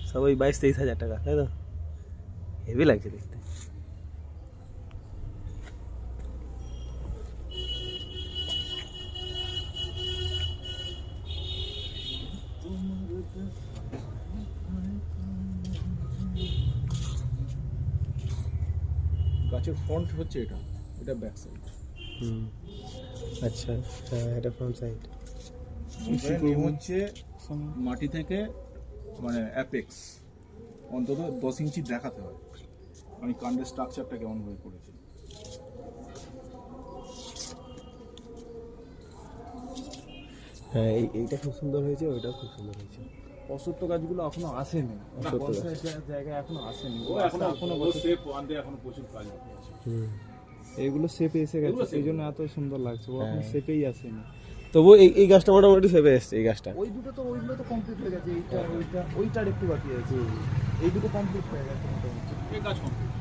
সব ওই 22-23 হাজার টাকা, তাই তো? হেভি লাগছে দেখতে। গাছের ফ্রন্ট হচ্ছে এটা, এটা ব্যাক সাইড। আচ্ছা, হ্যাঁ এটা ফ্রন্ট সাইড। হচ্ছে মাটি থেকে মানে অ্যাপেক্স অন্তত 10 ইঞ্চি দেখাতে হয়। আমি কাণ্ডের স্ট্রাকচারটা কেমন ভাবে করেছি। হ্যাঁ এইটা খুব সুন্দর হয়েছে, ওইটাও খুব সুন্দর হয়েছে। অসত্য গাছগুলো এখনো আসেনি, জায়গায় এখনো আসেনি, এখনো প্রচুর কাজ বাকি আছে। এইগুলো শেপে এসে গেছে, সেই জন্য এত সুন্দর লাগছে। ও এখন শেপেই আসেনি। তবু এই গাছটা মোটামুটি সেভে এসছে। এই গাছটা ওই দুটো তো ওইগুলো তো কমপ্লিট হয়ে গেছে, এইটা ওইটার একটু বাকি আছে। এই দুটো কমপ্লিট হয়ে গেছে মোটামুটি। এই গাছ কমপ্লিট।